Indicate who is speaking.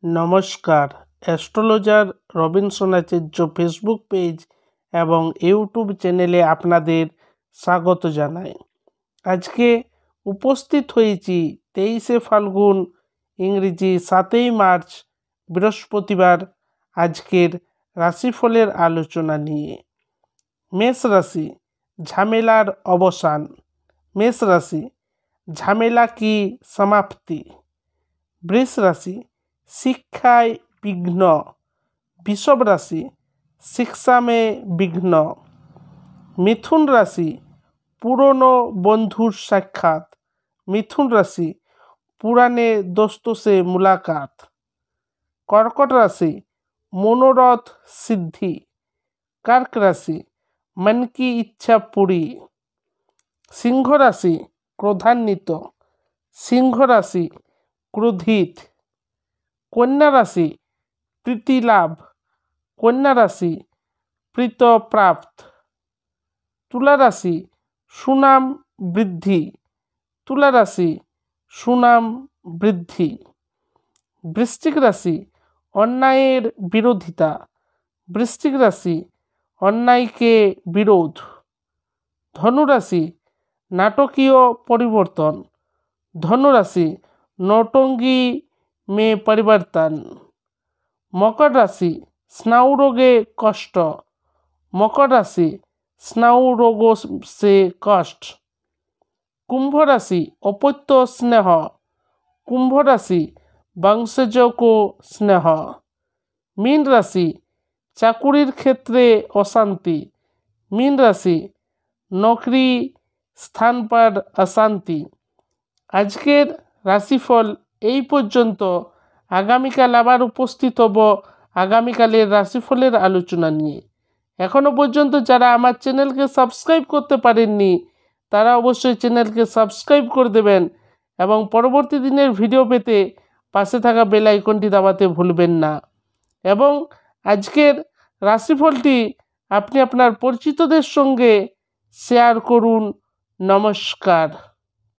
Speaker 1: নমস্কার, astrologer Robinson আচার্য Facebook page এবং YouTube চ্যানেলে আপনাদের স্বাগত জানাই। আজকে উপস্থিত হয়েছি 23শে ফাল্গুন ইংরেজি 7ই মার্চ বৃহস্পতিবার আজকের রাশিফলের আলোচনা নিয়ে। মেষ রাশি, ঝামেলার অবসান। মেষ রাশি, ঝামেলা কি সমাপ্তি। বৃষ রাশি, শিক্ষায় বিঘ্ন। বৃষভ রাশি, শিক্ষা মে বিঘ্ন। মিথুন রাশি, পুরনো বন্ধুর সাক্ষাৎ। মিথুন রাশি, পুরানে दोस्तों से मुलाकात। কর্কট রাশি, মনোরথ সিদ্ধি। कर्क রাশি, मन की इच्छा पूरी। সিংহ রাশি, ক্রোধান্বিত। সিংহ রাশি, ক্রোধিত। কন্যা রাশি, প্রীতি লাভ। কন্যা রাশি, প্রীত প্রাপ্ত। তুলা রাশি, সুনাম বৃদ্ধি। তুলা রাশি, সুনাম বৃদ্ধি। বৃশ্চিক রাশি, অন্যায়ের বিরোধিতা। বৃশ্চিক রাশি, অন্যায়কে বিরোধ। ধনু রাশি, নাটকীয় পরিবর্তন। ধনু রাশি, নৌটঙ্গী মে পরিবর্তন। মকর রাশি, স্নায়ু রোগে কষ্ট। মকর রাশি, স্নায়ু রোগ সে কষ্ট। কুম্ভ রাশি, অপত্য স্নেহ। কুম্ভ রাশি, বংশজ কো স্নেহ। মীন রাশি, চাকুরির ক্ষেত্রে অশান্তি। মীন রাশি, নকরি স্থান पर অশান্তি। আজকের রাশিফল এই পর্যন্ত। আগামীকাল আবার উপস্থিত হব আগামীকালের রাশিফলের আলোচনা নিয়ে। এখনও পর্যন্ত যারা আমার চ্যানেলকে সাবস্ক্রাইব করতে পারেননি তারা অবশ্যই চ্যানেলকে সাবস্ক্রাইব করে দেবেন এবং পরবর্তী দিনের ভিডিও পেতে পাশে থাকা বেল আইকনটি দাবাতে ভুলবেন না। এবং আজকের রাশিফলটি আপনি আপনার পরিচিতদের সঙ্গে শেয়ার করুন। নমস্কার।